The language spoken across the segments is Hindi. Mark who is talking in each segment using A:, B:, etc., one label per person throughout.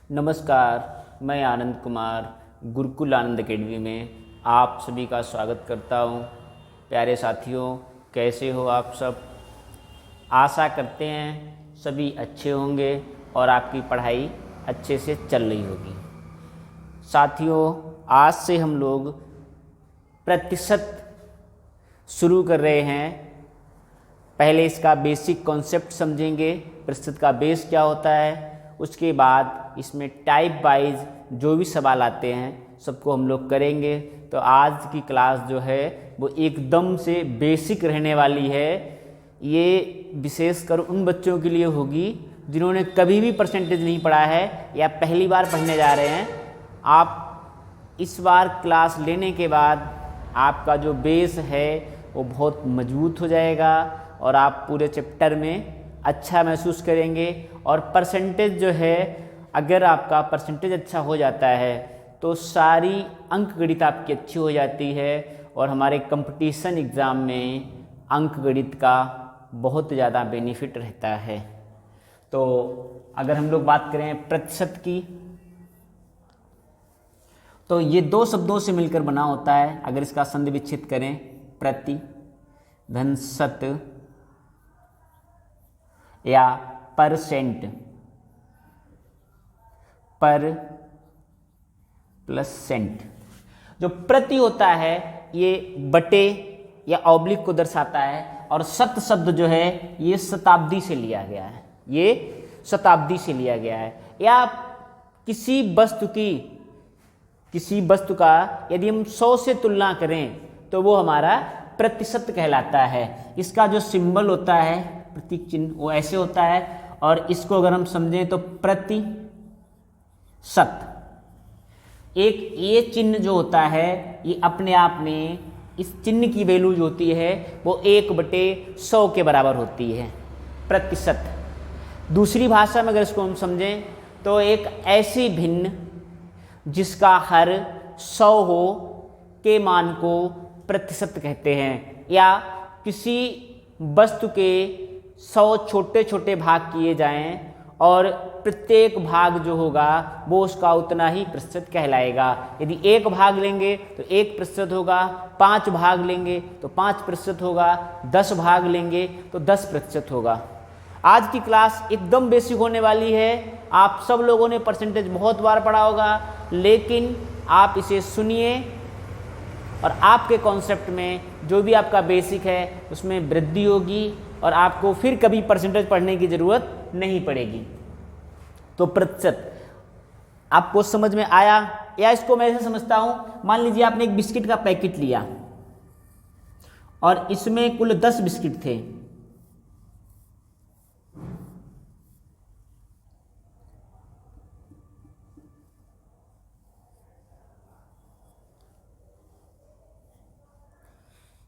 A: नमस्कार, मैं आनंद कुमार गुरुकुल आनंद अकेडमी में आप सभी का स्वागत करता हूं। प्यारे साथियों, कैसे हो आप सब? आशा करते हैं सभी अच्छे होंगे और आपकी पढ़ाई अच्छे से चल रही होगी। साथियों, आज से हम लोग प्रतिशत शुरू कर रहे हैं। पहले इसका बेसिक कॉन्सेप्ट समझेंगे, प्रतिशत का बेस क्या होता है। उसके बाद इसमें टाइप वाइज जो भी सवाल आते हैं सबको हम लोग करेंगे। तो आज की क्लास जो है वो एकदम से बेसिक रहने वाली है। ये विशेषकर उन बच्चों के लिए होगी जिन्होंने कभी भी परसेंटेज नहीं पढ़ा है या पहली बार पढ़ने जा रहे हैं। आप इस बार क्लास लेने के बाद आपका जो बेस है वो बहुत मजबूत हो जाएगा और आप पूरे चैप्टर में अच्छा महसूस करेंगे। और परसेंटेज जो है, अगर आपका परसेंटेज अच्छा हो जाता है तो सारी अंक गणित आपकी अच्छी हो जाती है और हमारे कंपटीशन एग्ज़ाम में अंक गणित का बहुत ज़्यादा बेनिफिट रहता है। तो अगर हम लोग बात करें प्रतिशत की, तो ये दो शब्दों से मिलकर बना होता है। अगर इसका संधि विच्छेद करें, प्रति धन शत या परसेंट, पर प्लस सेंट। जो प्रति होता है ये बटे या ऑब्लिक को दर्शाता है और शत शब्द जो है ये शताब्दी से लिया गया है। ये शताब्दी से लिया गया है। या किसी वस्तु का यदि हम 100 से तुलना करें तो वो हमारा प्रतिशत कहलाता है। इसका जो सिंबल होता है, प्रतीक चिन्ह, वो ऐसे होता है। और इसको अगर हम समझें तो प्रतिशत, एक ये चिन्ह जो होता है ये अपने आप में इस चिन्ह की वैल्यू जो होती है वो 1/100 के बराबर होती है, प्रतिशत। दूसरी भाषा में अगर इसको हम समझें तो एक ऐसी भिन्न जिसका हर 100 हो के मान को प्रतिशत कहते हैं। या किसी वस्तु के 100 छोटे छोटे भाग किए जाएं और प्रत्येक भाग जो होगा वो उसका उतना ही प्रतिशत कहलाएगा। यदि 1 भाग लेंगे तो 1% होगा, 5 भाग लेंगे तो 5% होगा, 10 भाग लेंगे तो 10% होगा। आज की क्लास एकदम बेसिक होने वाली है। आप सब लोगों ने परसेंटेज बहुत बार पढ़ा होगा, लेकिन आप इसे सुनिए और आपके कॉन्सेप्ट में जो भी आपका बेसिक है उसमें वृद्धि होगी और आपको फिर कभी परसेंटेज पढ़ने की ज़रूरत नहीं पड़ेगी। तो प्रतिशत आपको समझ में आया? या इसको मैं ऐसे समझता हूँ, मान लीजिए आपने एक बिस्किट का पैकेट लिया और इसमें कुल 10 बिस्किट थे।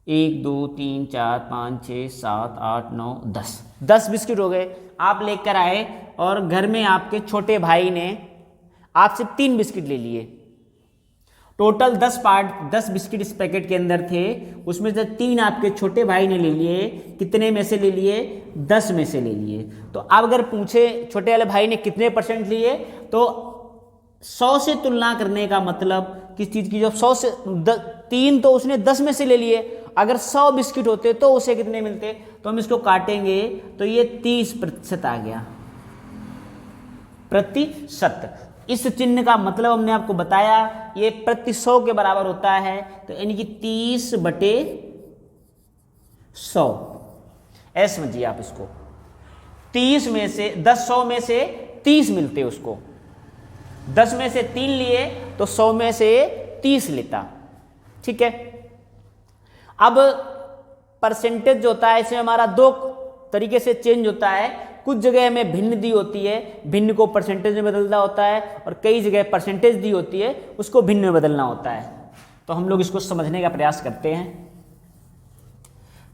A: एक, दो, तीन, चार, 5, 6, 7, 8, 9, 10 बिस्किट हो गए। आप लेकर आए और घर में आपके छोटे भाई ने आपसे 3 बिस्किट ले लिए। टोटल 10 बिस्किट इस पैकेट के अंदर थे, उसमें से 3 आपके छोटे भाई ने ले लिए। कितने में से ले लिए? 10 में से ले लिए। तो अब अगर पूछे छोटे वाले भाई ने कितने परसेंट लिए, तो 100 से तुलना करने का मतलब किस चीज़ की? जो 100 से 3 तो उसने 10 में से ले लिए। अगर 100 बिस्किट होते तो उसे कितने मिलते? तो हम इसको काटेंगे तो ये 30% आ गया, प्रतिशत। इस चिन्ह का मतलब हमने आपको बताया, ये प्रति 100 के बराबर होता है। तो यानी कि 30/100 ऐसे समझिए आप इसको। 30 में से 100 में से 30 मिलते उसको। 10 में से 3 लिए तो 100 में से 30 लेता। ठीक है। अब परसेंटेज जो होता है इसमें हमारा 2 तरीके से चेंज होता है। कुछ जगह हमें भिन्न दी होती है, भिन्न को परसेंटेज में बदलना होता है, और कई जगह परसेंटेज दी होती है उसको भिन्न में बदलना होता है। तो हम लोग इसको समझने का प्रयास करते हैं।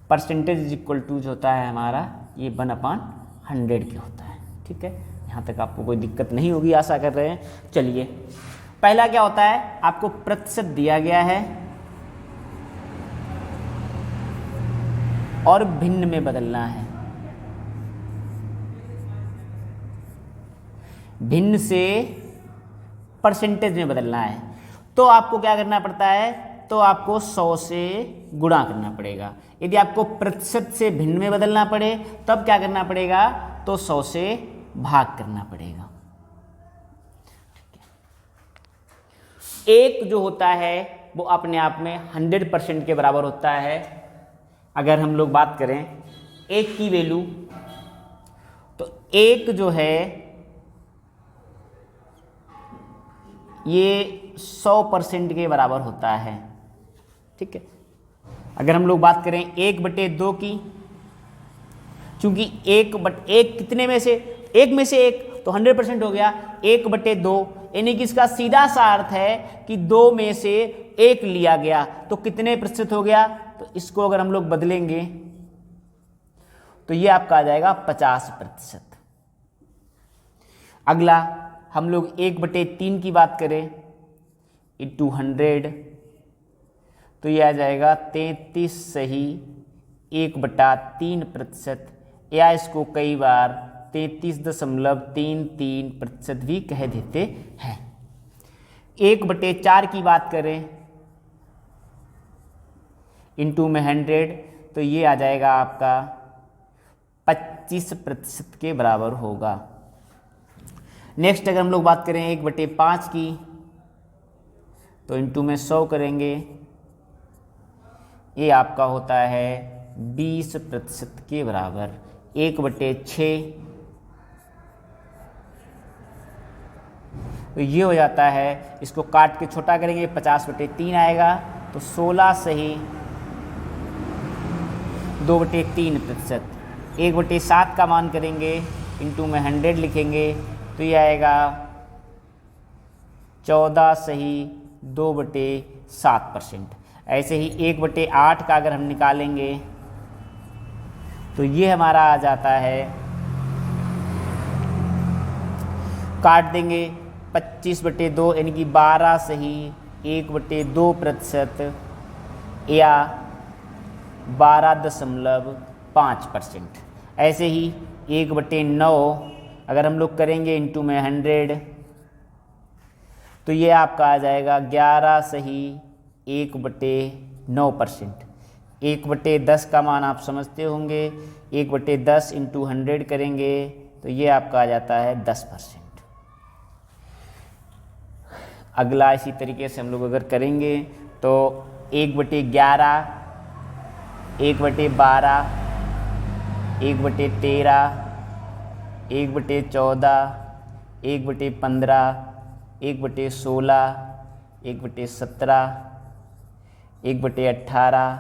A: परसेंटेज इज इक्वल टू जो होता है हमारा ये 1/100 के होता है। ठीक है, यहाँ तक आपको कोई दिक्कत नहीं होगी, आशा कर रहे हैं। चलिए, पहला क्या होता है, आपको प्रतिशत दिया गया है और भिन्न में बदलना है। भिन्न से परसेंटेज में बदलना है तो आपको क्या करना पड़ता है, तो आपको 100 से गुणा करना पड़ेगा। यदि आपको प्रतिशत से भिन्न में बदलना पड़े तब क्या करना पड़ेगा, तो 100 से भाग करना पड़ेगा। एक जो होता है वो अपने आप में 100% के बराबर होता है। अगर हम लोग बात करें एक की वैल्यू, तो एक जो है ये 100% के बराबर होता है। ठीक है, अगर हम लोग बात करें 1/2 की, चूंकि एक कितने में से, एक में से एक तो 100% हो गया, 1/2 यानी कि इसका सीधा सा अर्थ है कि 2 में से 1 लिया गया तो कितने प्रतिशत हो गया, तो इसको अगर हम लोग बदलेंगे तो ये आपका आ जाएगा 50%। अगला हम लोग 1/3 की बात करें इंटू 100 तो ये आ जाएगा 33 सही 1/3%, या इसको कई बार 33.33% भी कह देते हैं। 1/4 की बात करें इंटू में 100 तो ये आ जाएगा आपका 25% के बराबर होगा। नेक्स्ट अगर हम लोग बात करें 1/5 की तो इंटू में 100 करेंगे, ये आपका होता है 20% के बराबर। 1/6 तो ये हो जाता है, इसको काट के छोटा करेंगे 50/3 आएगा, तो 16 सही 2/3%। 1/7 का मान करेंगे इंटू में 100 लिखेंगे तो ये आएगा 14 सही 2/7%। ऐसे ही 1/8 का अगर हम निकालेंगे तो ये हमारा आ जाता है, काट देंगे 25/2 यानी कि 12 सही 1/2% या 12.5%। ऐसे ही 1/9 अगर हम लोग करेंगे इंटू में 100 तो ये आपका आ जाएगा 11 सही 1/9%। 1/10 का मान आप समझते होंगे, 1/10 इंटू 100 करेंगे तो ये आपका आ जाता है 10%। अगला इसी तरीके से हम लोग अगर करेंगे तो 1/11, 1/12, 1/13, 1/14, 1/15, 1/16, 1/17, 1/18,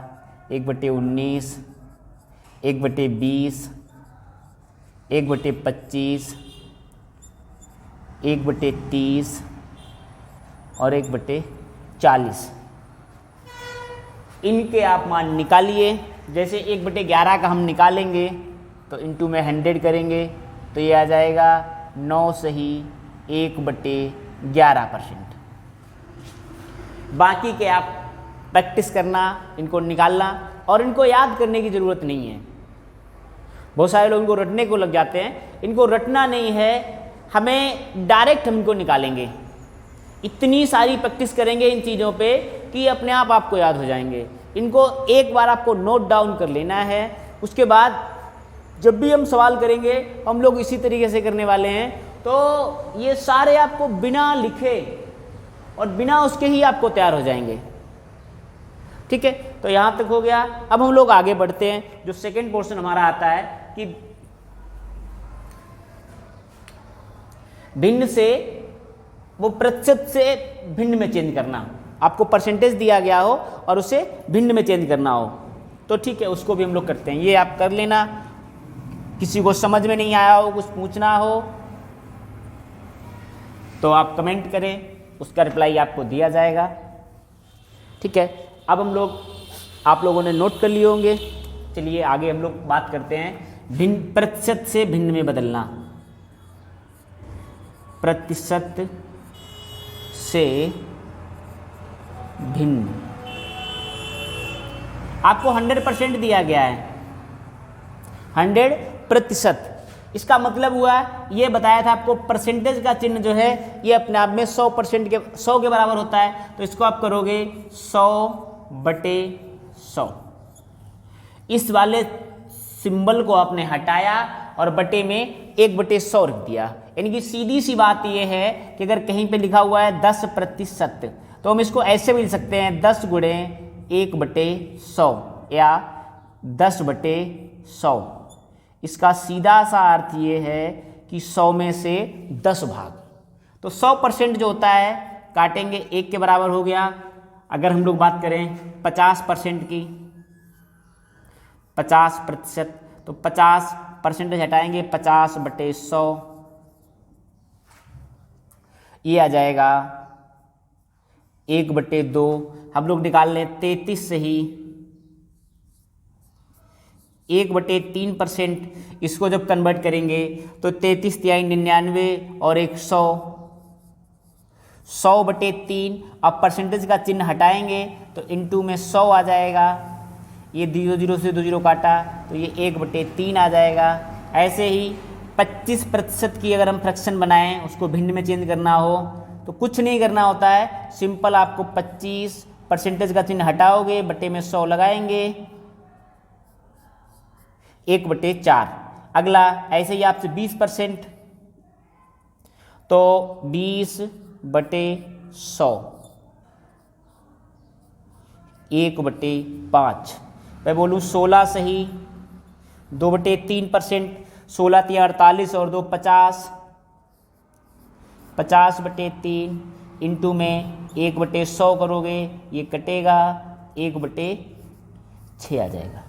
A: 1/19, 1/20, 1/25, 1/30 और 1/40 इनके आप मान निकालिए। जैसे 1/11 का हम निकालेंगे तो इंटू में 100 करेंगे तो ये आ जाएगा 9 सही 1/11%। बाकी के आप प्रैक्टिस करना, इनको निकालना, और इनको याद करने की ज़रूरत नहीं है। बहुत सारे लोग इनको रटने को लग जाते हैं, इनको रटना नहीं है, हमें डायरेक्ट हम इनको निकालेंगे। इतनी सारी प्रैक्टिस करेंगे इन चीज़ों पे कि अपने आप आपको याद हो जाएंगे। इनको एक बार आपको नोट डाउन कर लेना है, उसके बाद जब भी हम सवाल करेंगे हम लोग इसी तरीके से करने वाले हैं। तो ये सारे आपको बिना लिखे और बिना उसके ही आपको तैयार हो जाएंगे। ठीक है, तो यहाँ तक हो गया। अब हम लोग आगे बढ़ते हैं। जो सेकंड पोर्शन हमारा आता है कि भिन्न से वो प्रतिशत से भिन्न में चेंज करना। आपको परसेंटेज दिया गया हो और उसे भिन्न में चेंज करना हो तो ठीक है, उसको भी हम लोग करते हैं। ये आप कर लेना। किसी को समझ में नहीं आया हो, कुछ पूछना हो तो आप कमेंट करें, उसका रिप्लाई आपको दिया जाएगा। ठीक है, अब हम लोग, आप लोगों ने नोट कर लिए होंगे। चलिए आगे हम लोग बात करते हैं भिन्न, प्रतिशत से भिन्न में बदलना। प्रतिशत से भिन्न, आपको 100% दिया गया है, 100%। इसका मतलब हुआ, ये बताया था आपको, परसेंटेज का चिन्ह जो है ये अपने आप में 100% के 100 के बराबर होता है। तो इसको आप करोगे 100/100। इस वाले सिंबल को आपने हटाया और बटे में 1/100 रख दिया। यानी कि सीधी सी बात ये है कि अगर कहीं पे लिखा हुआ है 10% तो हम इसको ऐसे भी लिख सकते हैं 10 गुणे 1/100 या 10/100। इसका सीधा सा अर्थ ये है कि 100 में से 10 भाग। तो 100% जो होता है काटेंगे 1 के बराबर हो गया। अगर हम लोग बात करें 50% की, 50%, तो 50% हटाएंगे 50/100, ये आ जाएगा 1/2। हम लोग निकाल लें 33 से ही 1/3%। इसको जब कन्वर्ट करेंगे तो 33 × 99 और 100, 100/3। अब परसेंटेज का चिन्ह हटाएंगे तो इनटू में 100 आ जाएगा। ये 0 से 2 0 काटा तो ये 1/3 आ जाएगा। ऐसे ही 25% की अगर हम फ्रैक्शन बनाएं, उसको भिन्न में चेंज करना हो तो कुछ नहीं करना होता है, सिंपल आपको 25 परसेंटेज का चिन्ह हटाओगे, बटे में 100 लगाएंगे, 1/4। अगला ऐसे ही आपसे 20%, तो 20/100, 1/5। मैं बोलूँ 16 सही, 2/3%, 16 × 48 और 2 50, 50/3 इंटू में 1/100 करोगे, ये कटेगा 1/6 आ जाएगा।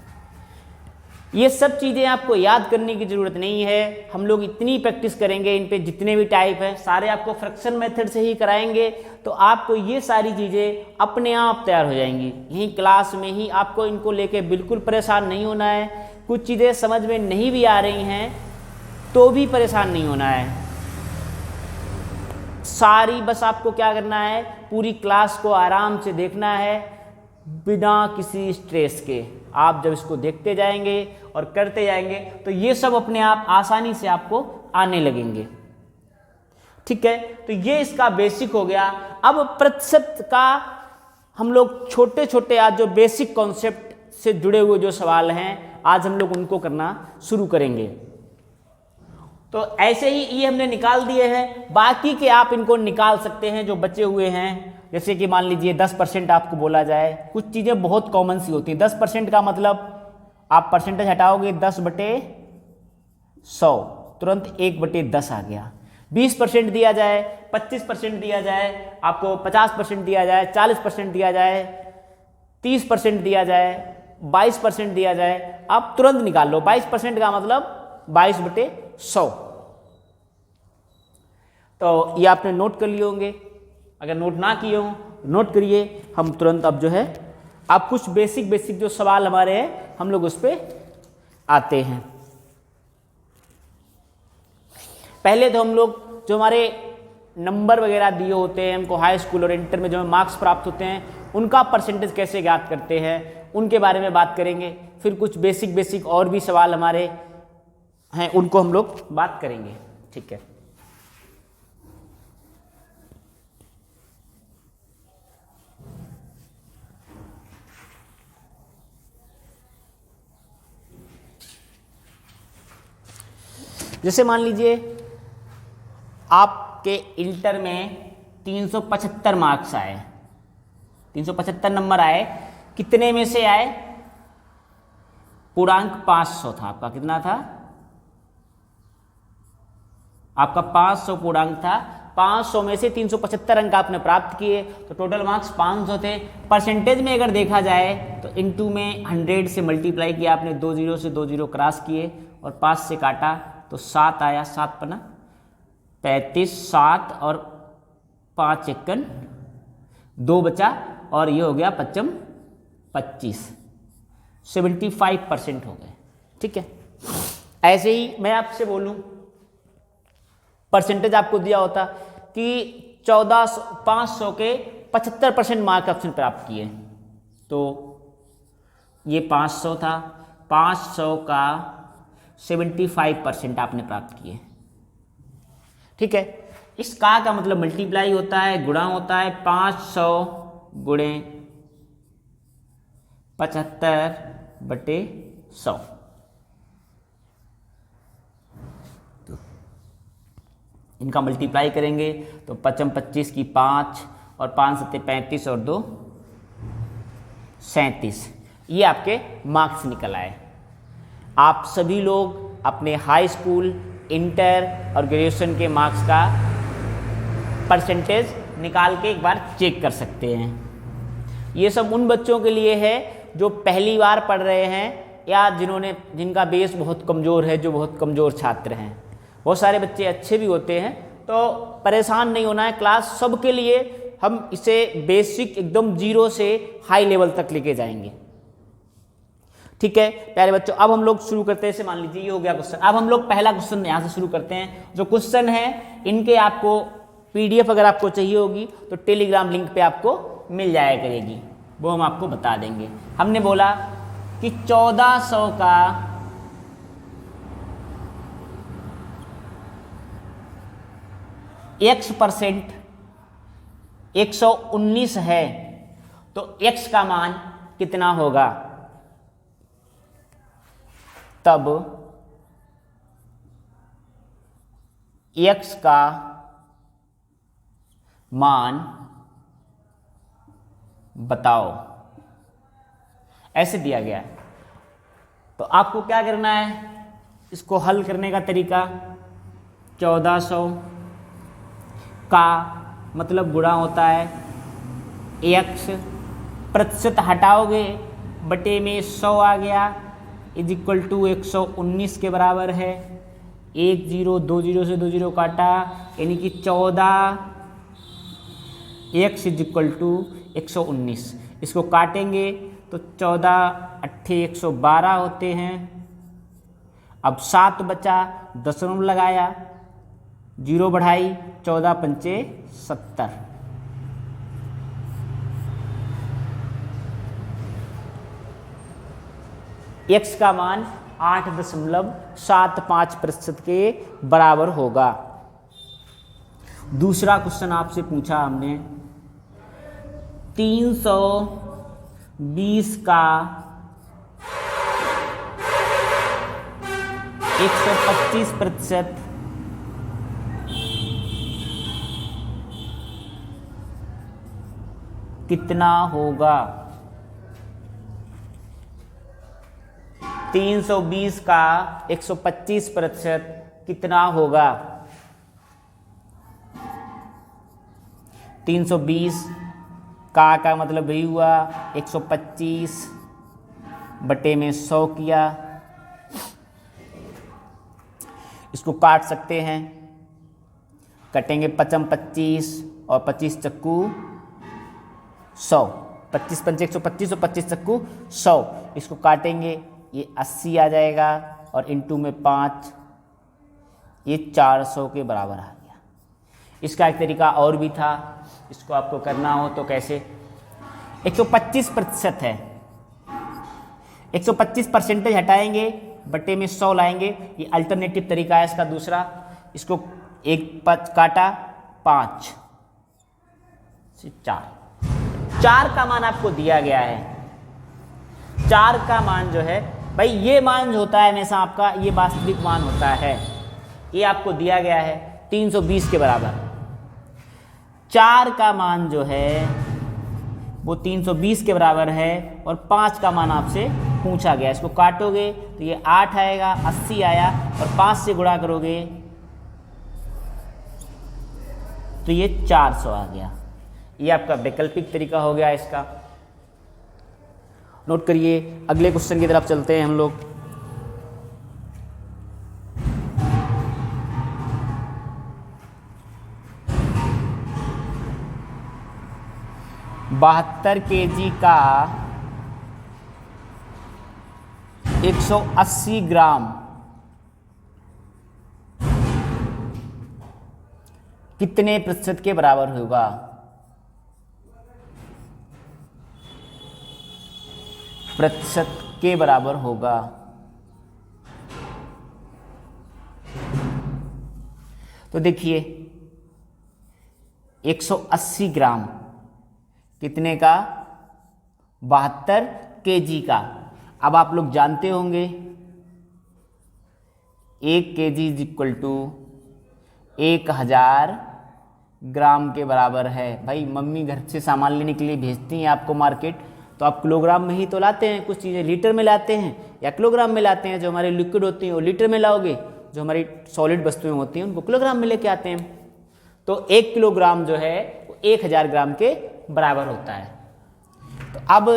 A: ये सब चीज़ें आपको याद करने की ज़रूरत नहीं है, हम लोग इतनी प्रैक्टिस करेंगे इन पे, जितने भी टाइप हैं सारे आपको फ्रैक्शन मेथड से ही कराएंगे, तो आपको ये सारी चीज़ें अपने आप तैयार हो जाएंगी। यहीं क्लास में ही आपको इनको लेके बिल्कुल परेशान नहीं होना है। कुछ चीज़ें समझ में नहीं भी आ रही हैं तो भी परेशान नहीं होना है, सारी बस आपको क्या करना है, पूरी क्लास को आराम से देखना है बिना किसी स्ट्रेस के। आप जब इसको देखते जाएंगे और करते जाएंगे तो ये सब अपने आप आसानी से आपको आने लगेंगे। ठीक है, तो ये इसका बेसिक हो गया। अब प्रतिशत का हम लोग छोटे छोटे आज जो बेसिक कॉन्सेप्ट से जुड़े हुए जो सवाल हैं आज हम लोग उनको करना शुरू करेंगे। तो ऐसे ही ये हमने निकाल दिए हैं, बाकी के आप इनको निकाल सकते हैं जो बचे हुए हैं। जैसे कि मान लीजिए 10% आपको बोला जाए, कुछ चीज़ें बहुत कॉमन सी होती हैं। 10% का मतलब आप परसेंटेज हटाओगे 10/100, तुरंत 1/10 आ गया। 20% दिया जाए, 25% दिया जाए, आपको 50% दिया जाए, 40% दिया जाए, 30% दिया जाए, 22% दिया जाए, आप तुरंत निकाल लो। 22% का मतलब 22/100। तो ये आपने नोट कर लिए होंगे, अगर नोट ना किए हों नोट करिए। हम तुरंत अब जो है आप कुछ बेसिक जो सवाल हमारे हैं हम लोग उस पर आते हैं। पहले तो हम लोग जो हमारे नंबर वगैरह दिए होते हैं, हमको हाई स्कूल और इंटर में जो मार्क्स प्राप्त होते हैं उनका परसेंटेज कैसे ज्ञात करते हैं उनके बारे में बात करेंगे। फिर कुछ बेसिक और भी सवाल हमारे हैं उनको हम लोग बात करेंगे। ठीक है, जैसे मान लीजिए आपके इंटर में 375 मार्क्स आए, 375 नंबर आए, कितने में से आए? पूर्णांक 500 था आपका। कितना था आपका? 500 पूर्णांक था। 500 में से 375 अंक आपने प्राप्त किए, तो टोटल मार्क्स 500 थे। परसेंटेज में अगर देखा जाए तो इनटू में 100 से मल्टीप्लाई किया आपने, 2 0 से 2 0 क्रॉस किए और 5 से काटा तो 7 आया। 7 पना 35, 7 और 5 एकन 2 बचा और ये हो गया 55 25, 75% हो गए। ठीक है, ऐसे ही मैं आपसे बोलूं परसेंटेज आपको दिया होता कि 500 के 75% मार्क ऑप्शन प्राप्त किए, तो ये 500 था, 500 का 75% आपने प्राप्त किए। ठीक है, इस का मतलब मल्टीप्लाई होता है, गुणा होता है 500 गुणे 75/100। इनका मल्टीप्लाई करेंगे तो 55 25 की 5 और 5 7 35 और 2 37। ये आपके मार्क्स निकल आए। आप सभी लोग अपने हाई स्कूल, इंटर और ग्रेजुएशन के मार्क्स का परसेंटेज निकाल के एक बार चेक कर सकते हैं। ये सब उन बच्चों के लिए है जो पहली बार पढ़ रहे हैं या जिनका बेस बहुत कमज़ोर है, जो बहुत कमज़ोर छात्र हैं। बहुत सारे बच्चे अच्छे भी होते हैं, तो परेशान नहीं होना है। क्लास सबके लिए हम इसे बेसिक एकदम 0 से हाई लेवल तक लेके जाएंगे। ठीक है प्यारे बच्चों, अब हम लोग शुरू करते हैं। इसे मान लीजिए ये हो गया क्वेश्चन। अब हम लोग पहला क्वेश्चन यहाँ से शुरू करते हैं। जो क्वेश्चन है इनके आपको PDF अगर आपको चाहिए होगी तो टेलीग्राम लिंक पे आपको मिल जाया करेगी, वो हम आपको बता देंगे। हमने बोला कि 1400 का x% 119 है, तो x का मान कितना होगा? तब x का मान बताओ, ऐसे दिया गया है। तो आपको क्या करना है, इसको हल करने का तरीका 1400 का मतलब गुणा होता है x, प्रतिशत हटाओगे बटे में 100 आ गया, इज इक्वल टू 119 के बराबर है। 1 0 2 0 से 2 0 काटा, यानी कि 14 x इज इक्वल टू 119। इसको काटेंगे तो 14 8 112 होते हैं। अब 7 बचा, दशमलव लगाया, 0 बढ़ाई, 14 पंचे 70। x का मान 8.75% के बराबर होगा। दूसरा क्वेश्चन आपसे पूछा हमने 320 का 125% कितना होगा? 320 का 125% कितना होगा? 320 का मतलब वही हुआ 125 बटे में 100 किया। इसको काट सकते हैं, कटेंगे 55 25 और 25 चक्कू 100, 25 पंचे 125 और 25 चक्कू 100। इसको काटेंगे, ये 80 आ जाएगा और इंटू में 5, ये 400 के बराबर आ गया। इसका एक तरीका और भी था, इसको आपको करना हो तो कैसे, 125% है, 125% हटाएंगे बटे में 100 लाएंगे, ये अल्टरनेटिव तरीका है इसका दूसरा। इसको एक काटा 5 से 4 का मान आपको दिया गया है। 4 का मान जो है भाई, ये मान जो होता है हमेशा आपका, ये वास्तविक मान होता है। ये आपको दिया गया है 320 के बराबर। 4 का मान जो है वो 320 के बराबर है और 5 का मान आपसे पूछा गया। इसको काटोगे तो ये 8 आएगा, 80 आया और 5 से गुणा करोगे तो ये 400 आ गया। ये आपका वैकल्पिक तरीका हो गया इसका। नोट करिए, अगले क्वेश्चन की तरफ चलते हैं हम लोग। बहत्तर kg का 180 ग्राम कितने प्रतिशत के बराबर होगा? प्रतिशत के बराबर होगा। तो देखिए 180 ग्राम कितने का, 72 केजी का। अब आप लोग जानते होंगे 1 केजी इज इक्वल टू 1000 ग्राम के बराबर है। भाई मम्मी घर से सामान लेने के लिए भेजती हैं आपको मार्केट, तो आप किलोग्राम में ही तो लाते हैं, कुछ चीज़ें लीटर में लाते हैं या किलोग्राम में लाते हैं। जो हमारे लिक्विड होती हैं वो लीटर में लाओगे, जो हमारी सॉलिड वस्तुएं होती हैं उनको किलोग्राम में लेके आते हैं। तो 1 किलोग्राम जो है वो 1000 ग्राम के बराबर होता है। तो अब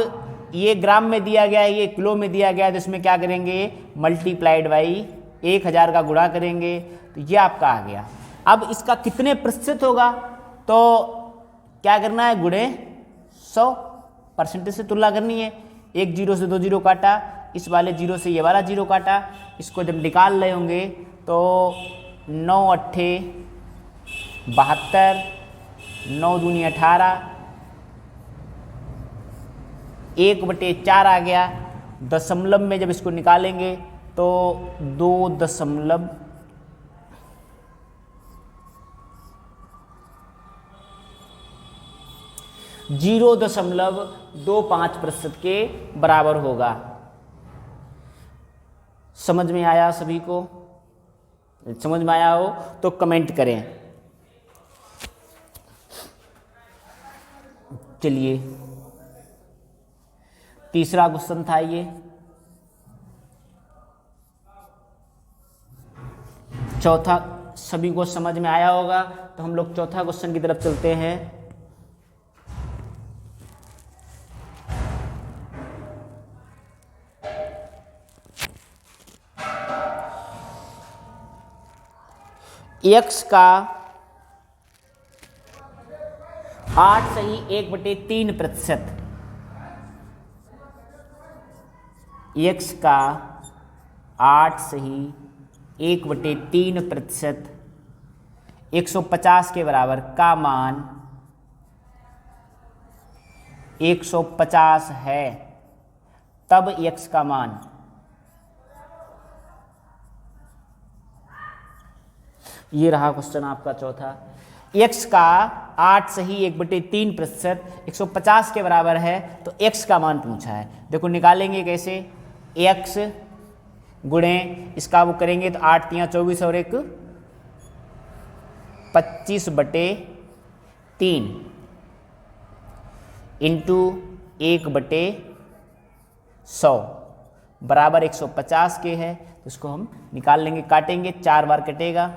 A: ये ग्राम में दिया गया है, ये किलो में दिया गया है, तो इसमें क्या करेंगे, मल्टीप्लाइड बाई 1000 का गुणा करेंगे, तो ये आपका आ गया। अब इसका कितने प्रतिशत होगा, तो क्या करना है, गुणे 100% से तुलना करनी है। एक जीरो से 2 जीरो काटा, इस वाले जीरो से ये वाला जीरो काटा। इसको जब निकाल रहे होंगे तो 9 अट्ठे 72, 9 दूनी 18, 1/4 आ गया। दशमलव में जब इसको निकालेंगे तो 0.25% के बराबर होगा। समझ में आया सभी को? समझ में आया हो तो कमेंट करें। चलिए तीसरा क्वेश्चन था ये। चौथा सभी को समझ में आया होगा, तो हम लोग चौथा क्वेश्चन की तरफ चलते हैं। x का 8/1/3%, x का 8/1/3% 150 के बराबर का मान 150 है, तब x का मान, ये रहा क्वेश्चन आपका चौथा। x का 8/1/3% 150 के बराबर है, तो x का मान पूछा है। देखो निकालेंगे कैसे, x गुणे इसका वो करेंगे तो 8 × 24 और 1 25/3 इंटू 1/100 बराबर 150 के है। तो इसको हम निकाल लेंगे, काटेंगे, 4 बार कटेगा,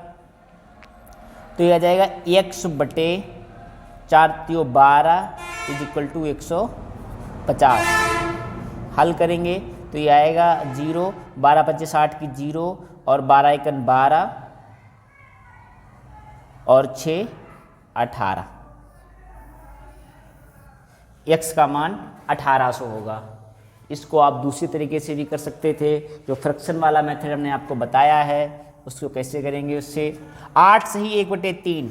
A: तो ये आ जाएगा x/4 × 12 इज इक्वल टू 150। हल करेंगे तो ये आएगा 0, 12 × 25 60 की 0 और 12 × 1 12 और 6 18। x का मान 1800 होगा। इसको आप दूसरी तरीके से भी कर सकते थे, जो फ्रैक्शन वाला मेथड हमने आपको बताया है उसको कैसे करेंगे। उससे 8/1/3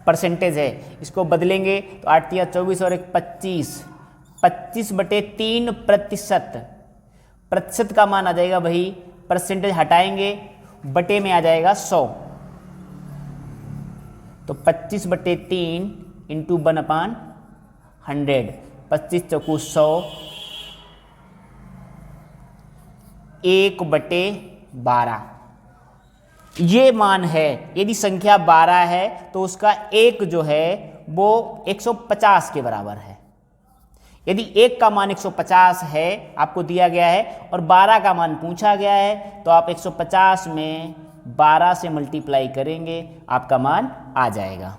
A: परसेंटेज है, इसको बदलेंगे तो 8 × 24 और 1 25, 25/3%। प्रतिशत का मान आ जाएगा भाई, परसेंटेज हटाएंगे, बटे में आ जाएगा 100, तो 25/3 इंटू 1/100, 25 चौकू 100, 1/12 ये मान है। यदि संख्या 12 है तो उसका 1 जो है वो 150 के बराबर है। यदि 1 का मान 150 है आपको दिया गया है और 12 का मान पूछा गया है, तो आप 150 में 12 से मल्टीप्लाई करेंगे, आपका मान आ जाएगा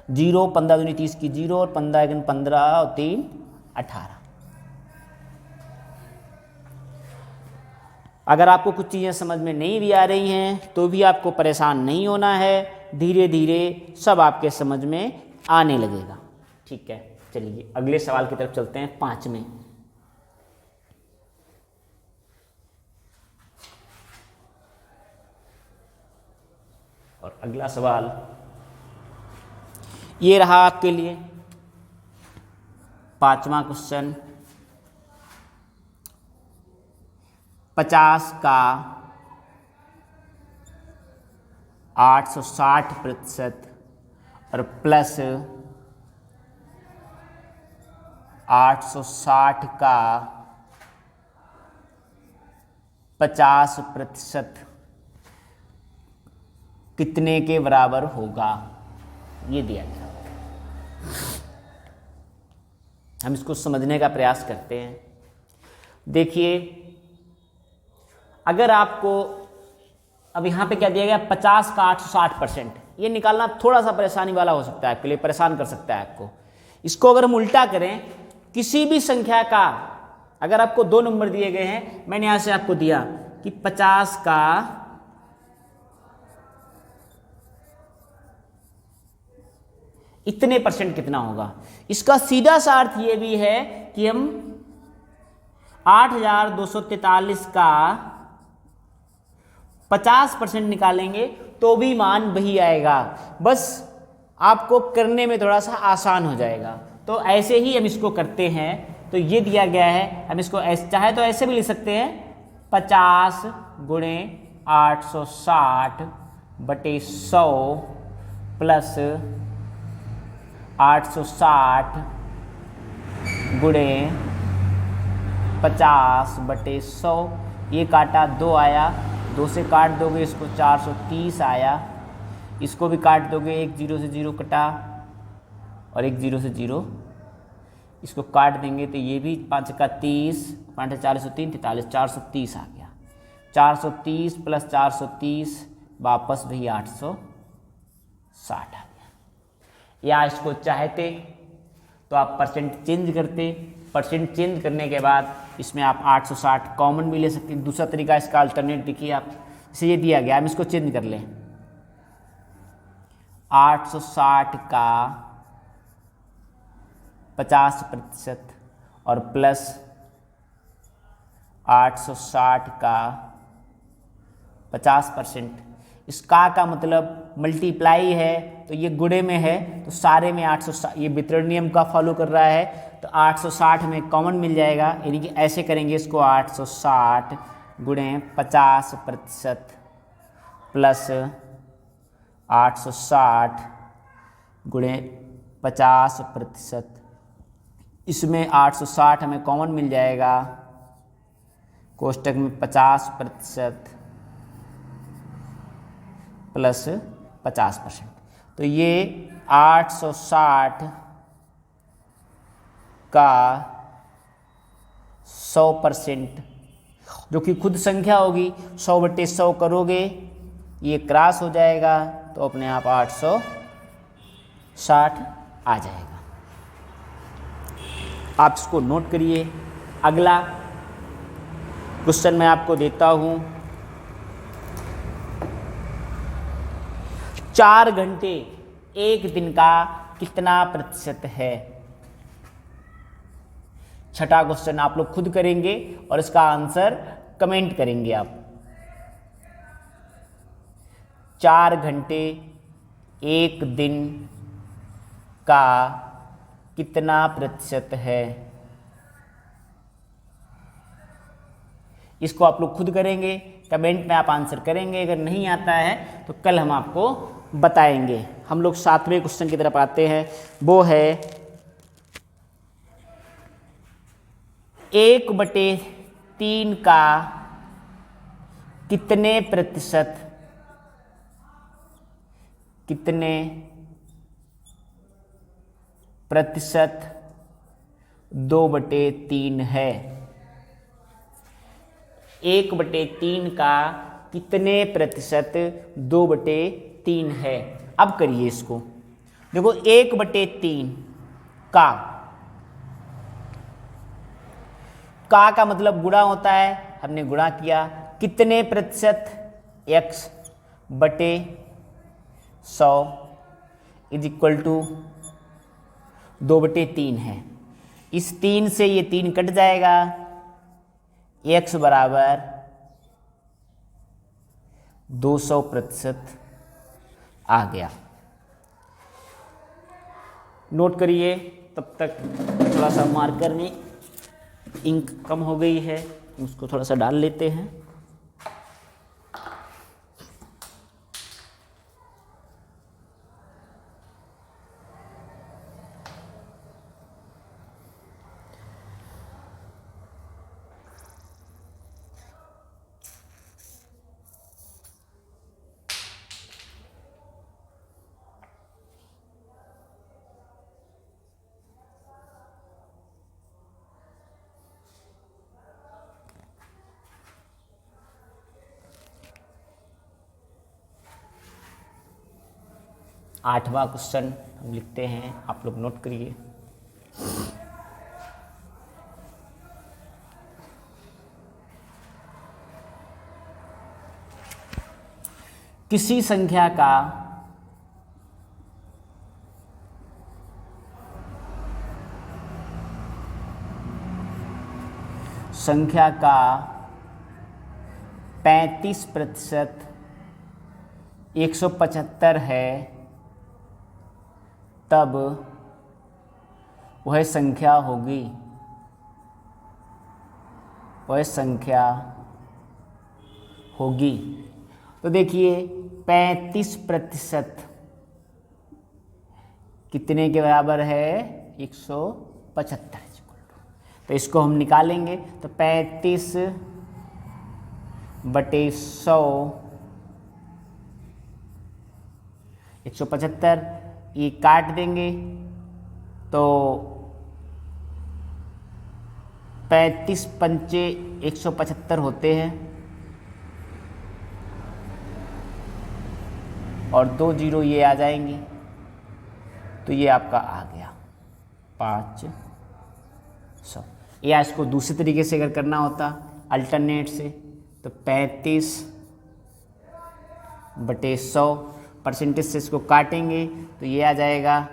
A: 0, 15 दूनी 30 की 0 और 15 × 15 और 3 18। अगर आपको कुछ चीज़ें समझ में नहीं भी आ रही हैं तो भी आपको परेशान नहीं होना है, धीरे धीरे सब आपके समझ में आने लगेगा। ठीक है, चलिए अगले सवाल की तरफ चलते हैं, 5वें। और अगला सवाल ये रहा आपके लिए 5वां क्वेश्चन। 50 का 860% और प्लस 860 का 50% कितने के बराबर होगा, ये दिया गया। हम इसको समझने का प्रयास करते हैं। देखिए, अगर आपको अब यहाँ पे क्या दिया गया, 50 का 860%, ये निकालना थोड़ा सा परेशानी वाला हो सकता है आपके लिए, परेशान कर सकता है आपको। इसको अगर हम उल्टा करें, किसी भी संख्या का अगर आपको 2 नंबर दिए गए हैं, मैंने यहाँ से आपको दिया कि 50 का इतने % कितना होगा, इसका सीधा सा अर्थ ये भी है कि हम 8243 का 50% निकालेंगे तो भी मान वही आएगा, बस आपको करने में थोड़ा सा आसान हो जाएगा। तो ऐसे ही हम इसको करते हैं। तो ये दिया गया है, हम इसको चाहे तो ऐसे भी लिख सकते हैं, 50 गुणे 860/100 प्लस 860 गुणे 50/100। ये काटा 2 आया, 2 से काट दोगे इसको 430 आया, इसको भी काट दोगे, 1 0 से 0 कटा और 1 0 से 0, इसको काट देंगे तो ये भी 5 का 30, 5 4 3 43, 430 आ गया। 430 प्लस 430 वापस वही 860 आ गया। या इसको चाहते तो आप % चेंज करते, % चेंज करने के बाद इसमें आप 860 कॉमन भी ले सकते हैं। दूसरा तरीका इसका अल्टरनेट देखिए आप, जैसे ये दिया गया, हम इसको चेंज कर लें, 860 का 50% और प्लस 860 का 50%। इस का मतलब मल्टीप्लाई है तो ये गुणे में है, तो सारे में 860, ये वितरण नियम का फॉलो कर रहा है, तो 860 में कॉमन मिल जाएगा, यानी कि ऐसे करेंगे इसको, 860 गुणे 50% प्लस 860 गुणे 50%। इसमें 860 हमें कॉमन मिल जाएगा, कोष्टक में 50% प्लस 50%। तो ये 860 का 100%, जो कि खुद संख्या होगी, 100/100 करोगे ये क्रॉस हो जाएगा, तो अपने आप 860 आ जाएगा। आप इसको नोट करिए। अगला क्वेश्चन मैं आपको देता हूं, 4 घंटे एक दिन का कितना प्रतिशत है। छठा क्वेश्चन आप लोग खुद करेंगे और इसका आंसर कमेंट करेंगे आप। 4 घंटे एक दिन का कितना प्रतिशत है, इसको आप लोग खुद करेंगे, कमेंट में आप आंसर करेंगे। अगर नहीं आता है तो कल हम आपको बताएंगे। हम लोग 7वें क्वेश्चन की तरफ आते हैं, वो है 1/3 का कितने प्रतिशत 2/3 है। 1/3 का कितने प्रतिशत 2/3 है। अब करिए इसको, देखो 1/3 का मतलब गुणा होता है, हमने गुणा किया, कितने प्रतिशत, x/100 इज इक्वल टू 2/3 है। इस 3 से ये 3 कट जाएगा, x बराबर 200% आ गया। नोट करिए, तब तक थोड़ा सा मार्कर में इंक कम हो गई है। उसको थोड़ा सा डाल लेते हैं। आठवां क्वेश्चन हम लिखते हैं, आप लोग नोट करिए। किसी संख्या का संख्या का 35% 175 है, तब वह संख्या होगी, वह संख्या होगी। तो देखिए 35% कितने के बराबर है? 175। तो इसको हम निकालेंगे, तो 35/100 175, ये काट देंगे तो 35 पंचे 175 होते हैं, और 2 जीरो ये आ जाएंगे, तो ये आपका आ गया 500। या इसको दूसरे तरीके से अगर करना होता अल्टरनेट से, तो 35/100 परसेंटेज से इसको काटेंगे तो ये आ जाएगा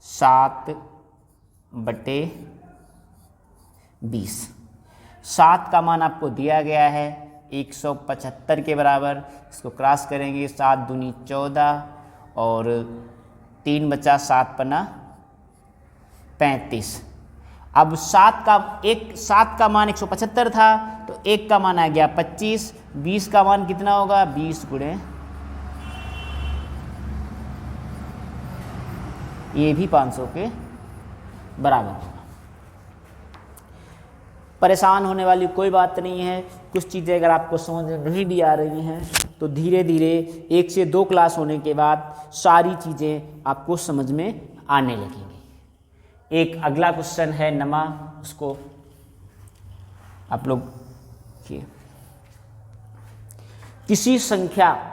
A: 7/20। 7 का मान आपको दिया गया है 175 के बराबर। इसको क्रॉस करेंगे, 7 दूनी 14 और 3 बचा, 7 पना 35। अब 7 का मान 175 था, तो 1 का मान आ गया 25। 20 का मान कितना होगा? 20 गुणे, ये भी 500 के बराबर होगा। परेशान होने वाली कोई बात नहीं है। कुछ चीज़ें अगर आपको समझ में नहीं भी आ रही हैं तो धीरे धीरे 1 से 2 क्लास होने के बाद सारी चीज़ें आपको समझ में आने लगेंगी। एक अगला क्वेश्चन है नमा, उसको आप लोग देखिए। किसी संख्या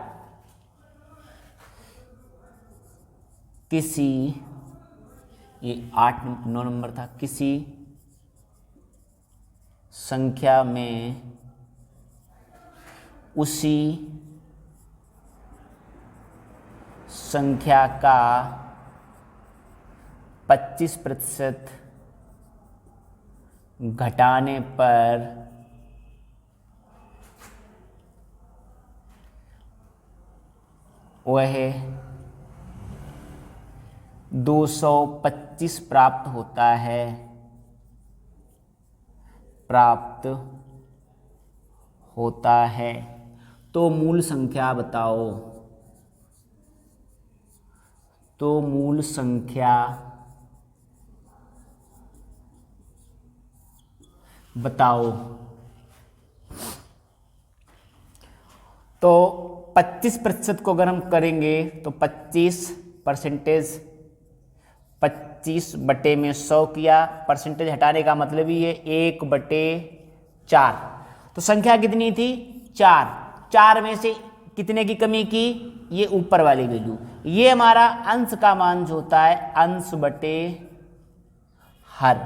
A: ये 8-9 नंबर था। किसी संख्या में उसी संख्या का 25% घटाने पर वह 225 प्राप्त होता है, तो मूल संख्या बताओ। तो मूल संख्या बताओ। तो 25% को अगर हम करेंगे तो 25% 25/100 किया। परसेंटेज हटाने का मतलब ही है 1/4। तो संख्या कितनी थी? 4। 4 में से कितने की कमी की? ये ऊपर वाली वैल्यू। ये हमारा अंश का मान जो होता है, अंश बटे हर।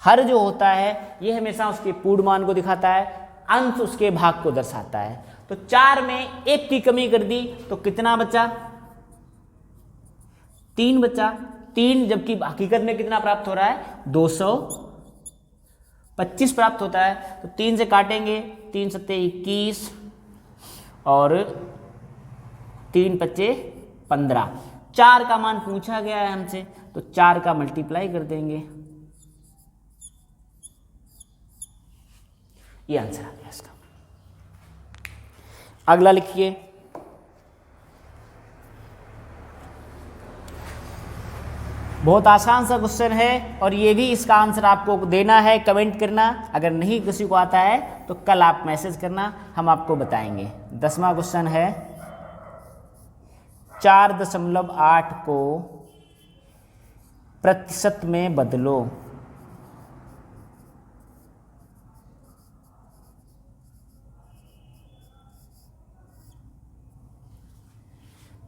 A: हर जो होता है ये हमेशा उसके पूर्ण मान को दिखाता है, अंश उसके भाग को दर्शाता है। तो 4 में 1 की कमी कर दी तो कितना बचा? 3 बचा। 3, जबकि हकीकत में कितना प्राप्त हो रहा है? 225 प्राप्त होता है। तो 3 से काटेंगे, 3 सत्ते 21 और 3 पच्चे 15। 4 का मान पूछा गया है हमसे, तो 4 का मल्टीप्लाई कर देंगे। ये आंसर आ गया इसका। अगला लिखिए, बहुत आसान सा क्वेश्चन है और ये भी इसका आंसर आपको देना है, कमेंट करना। अगर नहीं किसी को आता है तो कल आप मैसेज करना, हम आपको बताएंगे। 10वां क्वेश्चन है 4.8 को प्रतिशत में बदलो।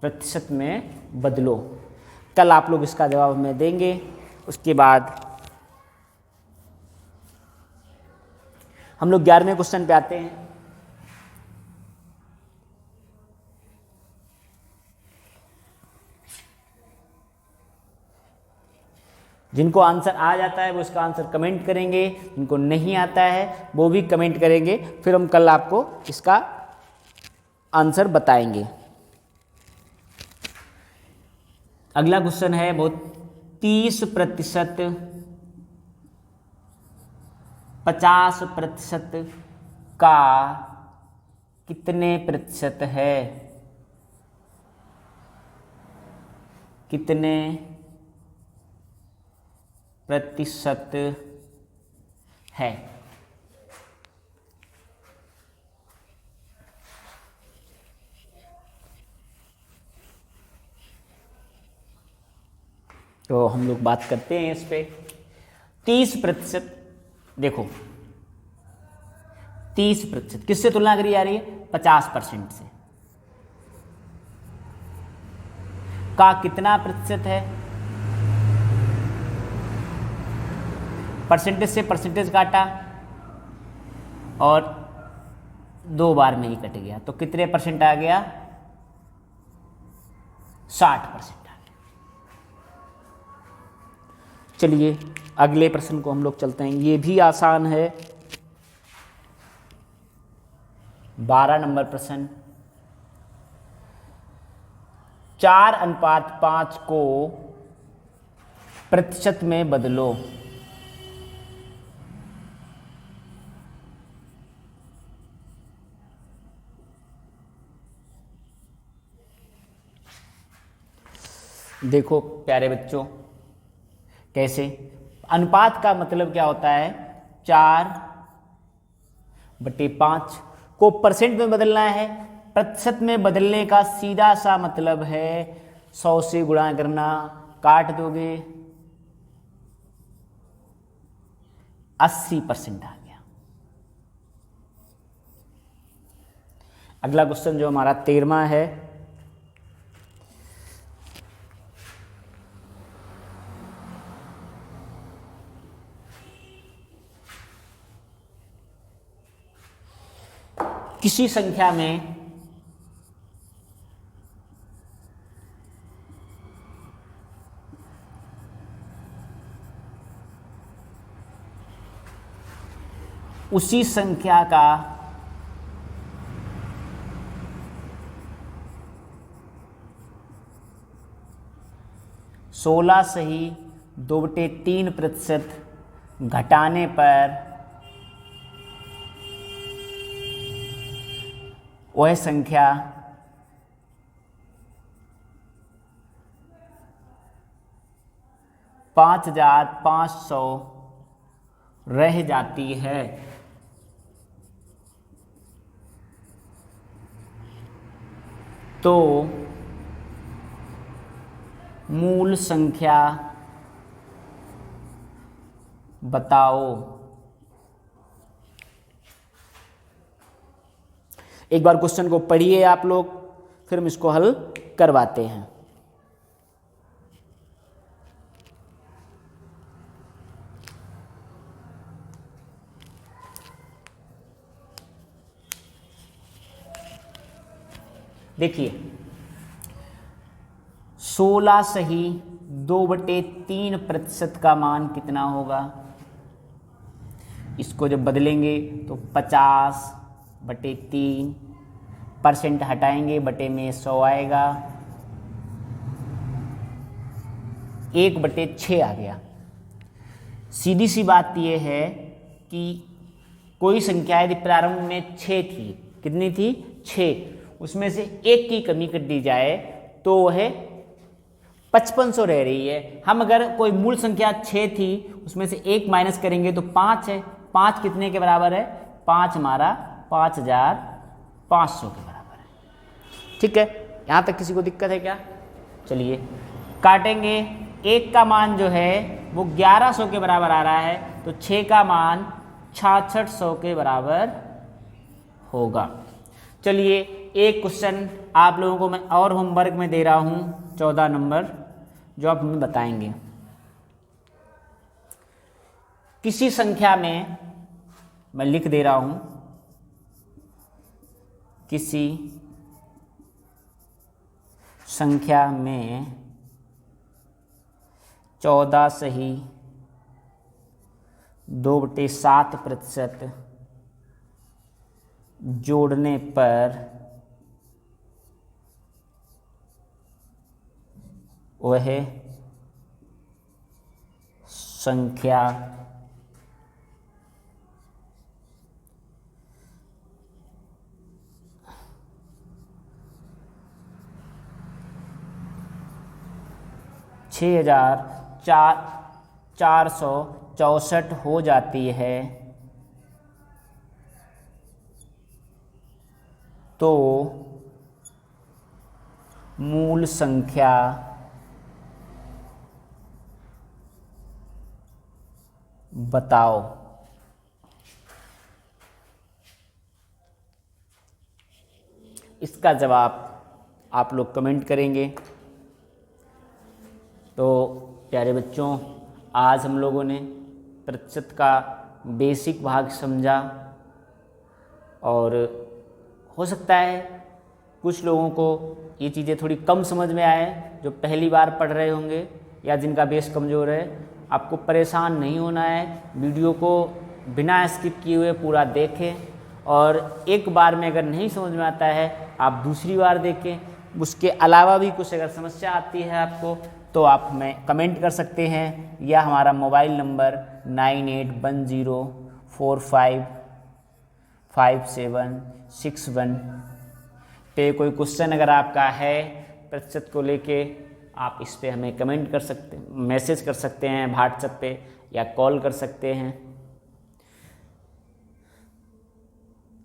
A: प्रतिशत में बदलो। कल आप लोग इसका जवाब हमें देंगे। उसके बाद हम लोग 11वें क्वेश्चन पे आते हैं। जिनको आंसर आ जाता है वो इसका आंसर कमेंट करेंगे, जिनको नहीं आता है वो भी कमेंट करेंगे, फिर हम कल आपको इसका आंसर बताएंगे। अगला क्वेश्चन है बहुत 30%, 50% का कितने प्रतिशत है? कितने प्रतिशत है? तो हम लोग बात करते हैं इस पे। 30%, देखो 30% किससे तुलना करी जा रही है? 50% से। का कितना प्रतिशत है? परसेंटेज से परसेंटेज काटा और 2 बार में ही कट गया, तो कितने परसेंट आ गया? 60%। चलिए अगले प्रश्न को हम लोग चलते हैं। ये भी आसान है। 12 नंबर प्रश्न, 4:5 को प्रतिशत में बदलो। देखो प्यारे बच्चों, कैसे अनुपात का मतलब क्या होता है? 4/5 को परसेंट में बदलना है। प्रतिशत में बदलने का सीधा सा मतलब है 100 से गुणा करना, काट दोगे 80% आ गया। अगला क्वेश्चन जो हमारा 13वां है, किसी संख्या में उसी संख्या का सोलह सही 2/3% घटाने पर वह संख्या $5,500 रह जाती है। तो मूल संख्या बताओ। एक बार क्वेश्चन को पढ़िए आप लोग, फिर हम इसको हल करवाते हैं। देखिए 16 सही 2/3% का मान कितना होगा? इसको जब बदलेंगे तो 50/3% हटाएंगे, बटे में 100 आएगा, 1/6 आ गया। सीधी सी बात यह है कि कोई संख्या यदि प्रारंभ में 6 थी, कितनी थी 6, उसमें से 1 की कमी कर दी जाए तो वह 5500 रह रही है। हम अगर कोई मूल संख्या 6 थी उसमें से 1 माइनस करेंगे तो 5 है। 5 कितने के बराबर है? 5 हमारा 5500 के बराबर है। ठीक है, यहाँ तक किसी को दिक्कत है क्या? चलिए काटेंगे। 1 का मान जो है वो 1100 के बराबर आ रहा है, तो 6 का मान 6600 के बराबर होगा। चलिए एक क्वेश्चन आप लोगों को मैं और होमवर्क में दे रहा हूँ, 14 नंबर, जो आप हमें बताएंगे। किसी संख्या में, मैं लिख दे रहा हूँ, किसी संख्या में 14 सही 2/7% जोड़ने पर वह संख्या छः हजार 464 हो जाती है, तो मूल संख्या बताओ। इसका जवाब आप लोग कमेंट करेंगे। तो प्यारे बच्चों, आज हम लोगों ने प्रतिशत का बेसिक भाग समझा, और हो सकता है कुछ लोगों को ये चीज़ें थोड़ी कम समझ में आए, जो पहली बार पढ़ रहे होंगे या जिनका बेस कमज़ोर है। आपको परेशान नहीं होना है, वीडियो को बिना स्किप किए हुए पूरा देखें, और एक बार में अगर नहीं समझ में आता है आप दूसरी बार देखें। उसके अलावा भी कुछ अगर समस्या आती है आपको तो आप हमें कमेंट कर सकते हैं, या हमारा मोबाइल नंबर 9810455761 पे कोई क्वेश्चन अगर आपका है प्रतिशत को लेके, आप इस पे हमें कमेंट कर सकते, मैसेज कर सकते हैं व्हाट्सएप पे, या कॉल कर सकते हैं।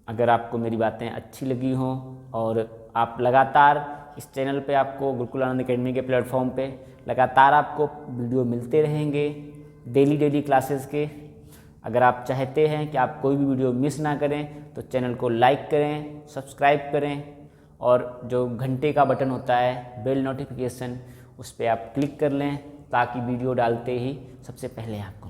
A: अगर आपको मेरी बातें अच्छी लगी हों और आप लगातार इस चैनल पे, आपको गुरुकुल आनंद एकेडमी के प्लेटफॉर्म पे लगातार आपको वीडियो मिलते रहेंगे डेली क्लासेस के। अगर आप चाहते हैं कि आप कोई भी वीडियो मिस ना करें तो चैनल को लाइक करें, सब्सक्राइब करें, और जो घंटे का बटन होता है बेल नोटिफिकेशन, उस पर आप क्लिक कर लें, ताकि वीडियो डालते ही सबसे पहले आपको